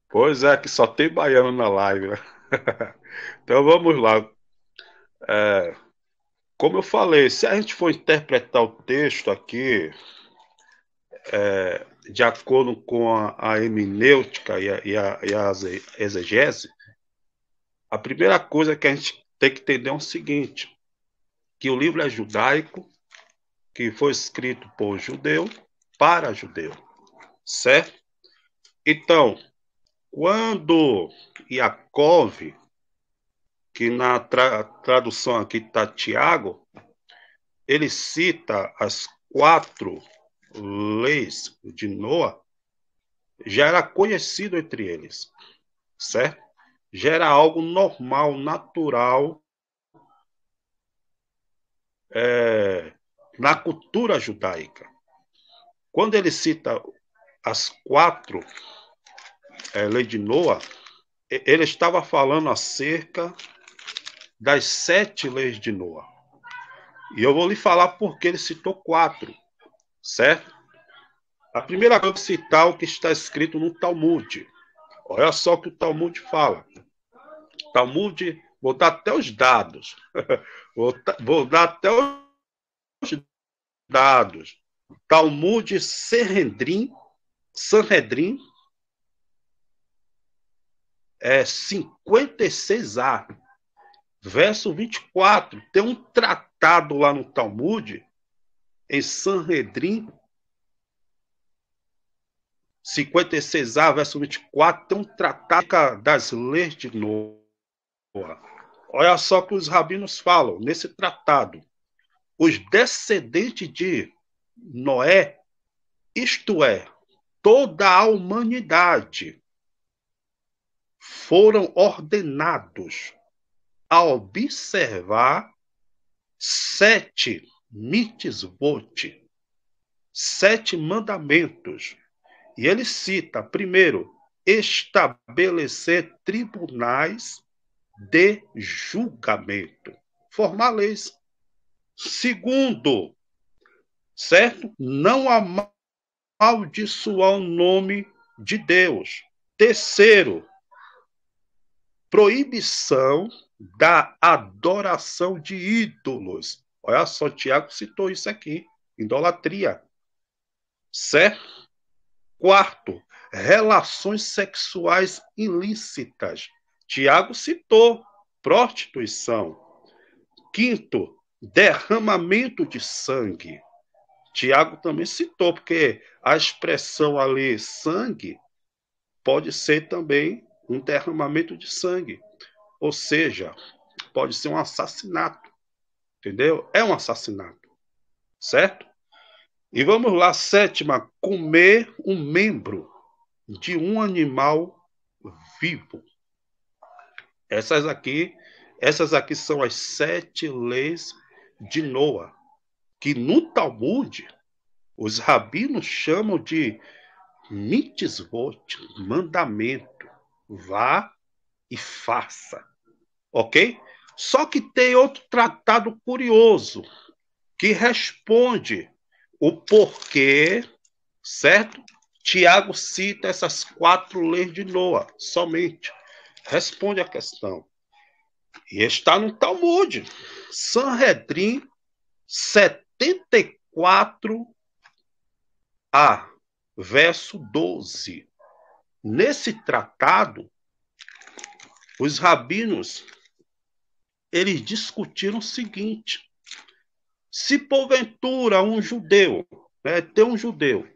Pois é, que só tem baiano na live, né? Então vamos lá. Como eu falei, se a gente for interpretar o texto aqui de acordo com a hermenêutica e a exegese, a primeira coisa que a gente tem que entender é o seguinte, que o livro é judaico, que foi escrito por judeu para judeu, certo? Então, quando Yaakov, que na tradução aqui está Tiago, ele cita as 4 leis de Noa, já era conhecido entre eles, certo? Já era algo normal, natural, na cultura judaica. Quando ele cita as 4 leis de Noa, ele estava falando acerca das 7 leis de Noa. E eu vou lhe falar porque ele citou 4, certo? A primeira coisa é citar o que está escrito no Talmud. Olha só o que o Talmud fala. Talmud, vou dar até os dados. Vou dar até os dados. Talmud Sanhedrin é 56a, verso 24. Tem um tratado lá no Talmud, em Sanhedrin 56a, verso 24, tem um tratado das leis de Noa. Olha só o que os rabinos falam nesse tratado. Os descendentes de Noé, isto é, toda a humanidade, foram ordenados a observar 7 mitzvot, 7 mandamentos. E ele cita, primeiro, estabelecer tribunais de julgamento, formar leis. Segundo, certo? Não amaldiçoar o nome de Deus. Terceiro, proibição da adoração de ídolos. Olha só, Tiago citou isso aqui, idolatria. Certo? Quarto, relações sexuais ilícitas. Tiago citou prostituição. Quinto, derramamento de sangue. Tiago também citou, porque a expressão ali, sangue, pode ser também um derramamento de sangue. Ou seja, pode ser um assassinato. Entendeu? É um assassinato. Certo? E vamos lá, sétima, comer um membro de um animal vivo. Essas aqui, essas aqui são as 7 leis de Noa, que no Talmud os rabinos chamam de mitzvot, mandamento. Vá e faça, ok? Só que tem outro tratado curioso que responde o porquê, certo? Tiago cita essas 4 leis de Noa somente. Responde a questão. E está no Talmud. Sanhedrin 74a, verso 12. Nesse tratado, os rabinos eles discutiram o seguinte: se porventura um judeu, tem um judeu,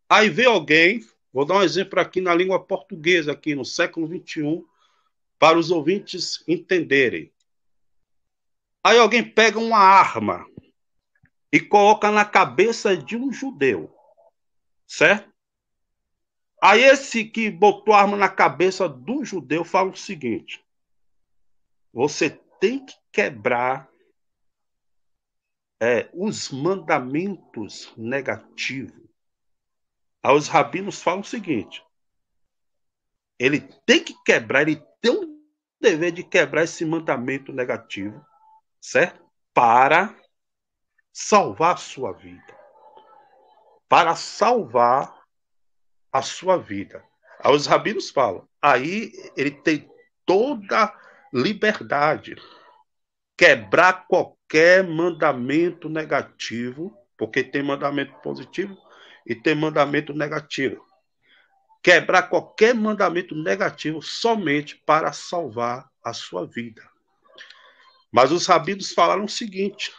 aí vê alguém, vou dar um exemplo aqui na língua portuguesa, aqui no século XXI, para os ouvintes entenderem. Aí alguém pega uma arma e coloca na cabeça de um judeu, certo? Aí esse que botou a arma na cabeça do judeu fala o seguinte: você tem que quebrar os mandamentos negativos. Aí os rabinos falam o seguinte: ele tem que quebrar, ele tem um dever de quebrar esse mandamento negativo, certo? Para salvar a sua vida. Para salvar a sua vida. Aí os rabinos falam, aí ele tem toda liberdade, quebrar qualquer mandamento negativo, porque tem mandamento positivo e tem mandamento negativo. Quebrar qualquer mandamento negativo somente para salvar a sua vida. Mas os rabinos falaram o seguinte,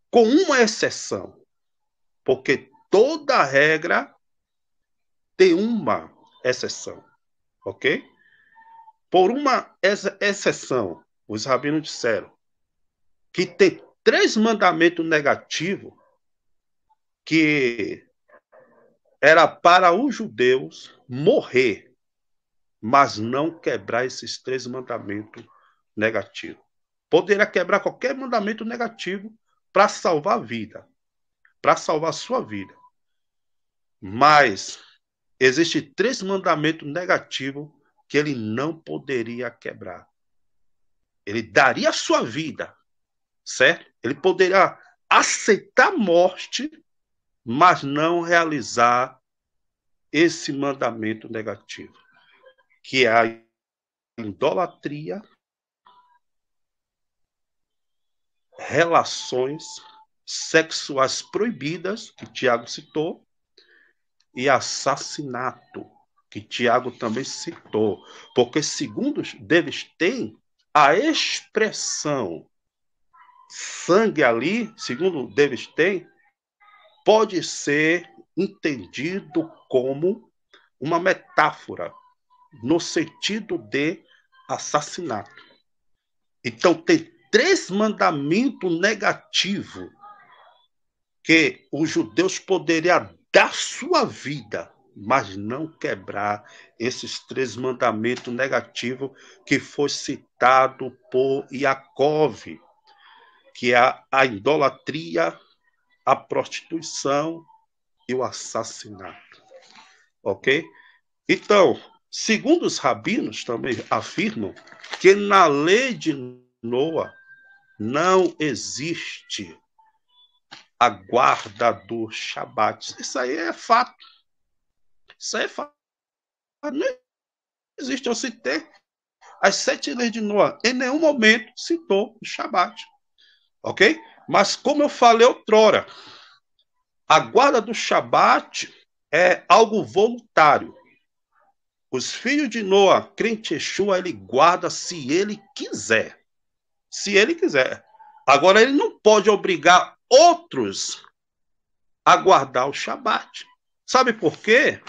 com uma exceção, porque toda regra tem uma exceção, ok? Por uma exceção, os rabinos disseram que tem 3 mandamentos negativos que era para os judeus morrer, mas não quebrar esses 3 mandamentos negativos. Poderia quebrar qualquer mandamento negativo para salvar a vida, para salvar a sua vida. Mas existem 3 mandamentos negativos que ele não poderia quebrar. Ele daria a sua vida, certo? Ele poderia aceitar a morte, mas não realizar esse mandamento negativo, que é a idolatria, relações sexuais proibidas, que Tiago citou, e assassinato, que Tiago também citou. Porque, segundo eles têm, a expressão sangue ali, segundo eles têm, pode ser entendido como uma metáfora, no sentido de assassinato. Então, tem 3 mandamentos negativos que os judeus poderiam dar sua vida, mas não quebrar esses 3 mandamentos negativos que foi citado por Iacov, que é a idolatria, a prostituição e o assassinato. Ok? Então, segundo os rabinos também afirmam que na lei de Noa não existe a guarda do Shabat. Isso aí é fato. Isso aí é fato. Não existe. Eu citei as 7 leis de Noa. Em nenhum momento citou o Shabat. Ok? Mas como eu falei outrora, a guarda do Shabat é algo voluntário. Os filhos de Noa, crente Yeshua, ele guarda se ele quiser. Se ele quiser. Agora, ele não pode obrigar outros a guardar o Shabat. Sabe por quê?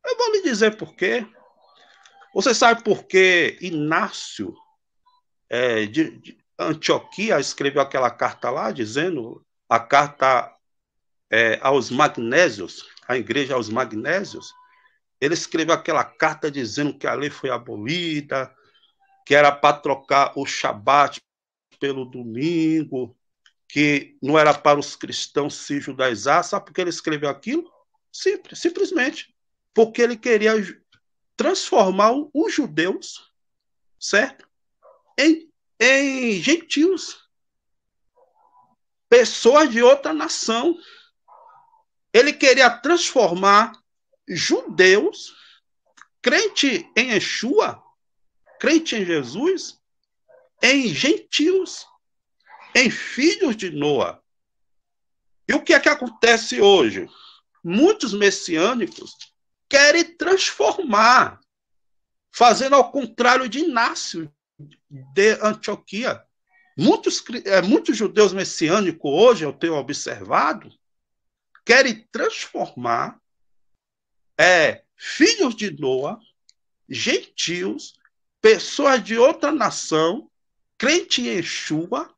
Eu vou lhe dizer por quê. Você sabe por que Inácio de Antioquia escreveu aquela carta lá, dizendo a carta aos magnésios, a igreja aos magnésios? Ele escreveu aquela carta dizendo que a lei foi abolida, que era para trocar o Shabat pelo domingo, que não era para os cristãos se judaizar. Sabe por que ele escreveu aquilo? Simplesmente porque ele queria transformar os judeus, certo? Em gentios, pessoas de outra nação. Ele queria transformar judeus, crente em Yeshua, crente em Jesus, em gentios, em filhos de Noa. E o que é que acontece hoje? Muitos messiânicos querem transformar, fazendo ao contrário de Inácio de Antioquia. Muitos judeus messiânicos hoje, eu tenho observado, querem transformar filhos de Noa, gentios, pessoas de outra nação, crente em Yeshua,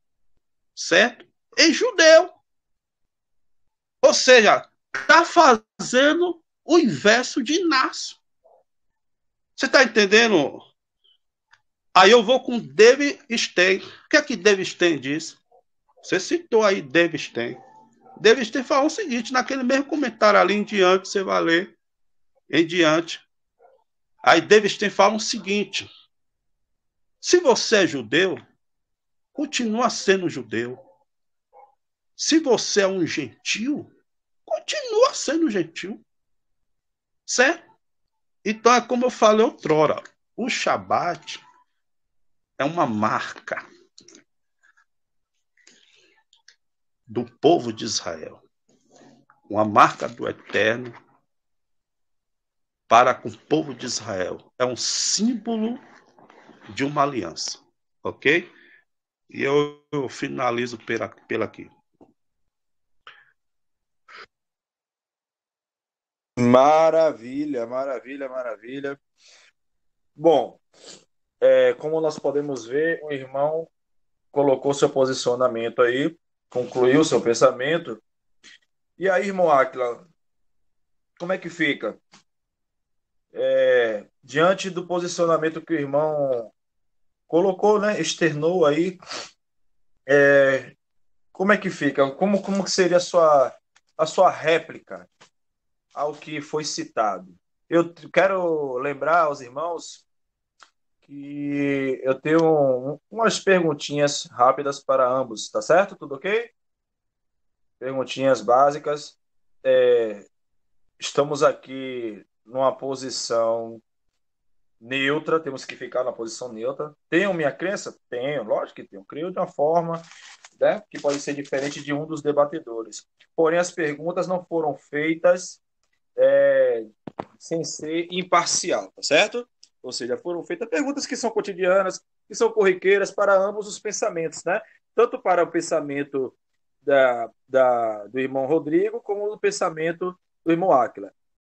certo? Em judeu. Ou seja, está fazendo o inverso de Inácio. Você está entendendo? Aí eu vou com David Stein. O que é que David Stein diz? Você citou aí David Stein. David Stein falou o seguinte, naquele mesmo comentário ali em diante, você vai ler em diante. Aí David Stein fala o seguinte, se você é judeu, continua sendo judeu. Se você é um gentil, continua sendo gentil. Certo? Então é como eu falei outrora, o Shabat é uma marca do povo de Israel, uma marca do Eterno para com o povo de Israel. É um símbolo de uma aliança, ok? E eu finalizo pela aqui. Maravilha, maravilha, maravilha. Bom, como nós podemos ver, o irmão colocou seu posicionamento aí, concluiu seu pensamento. E aí, irmão Aquila, como é que fica? Diante do posicionamento que o irmão colocou, né, externou aí, como é que fica? Como que seria a sua réplica ao que foi citado? Eu quero lembrar aos irmãos que eu tenho umas perguntinhas rápidas para ambos, tá certo? Tudo ok? Perguntinhas básicas. Estamos aqui numa posição neutra, temos que ficar na posição neutra. Tenho minha crença? Tenho, lógico que tenho. Creio de uma forma, né, que pode ser diferente de um dos debatedores. Porém, as perguntas não foram feitas sem ser imparcial, tá certo? Ou seja, foram feitas perguntas que são cotidianas, que são corriqueiras para ambos os pensamentos, né? Tanto para o pensamento do irmão Rodrigo, como o pensamento do irmão Áquila.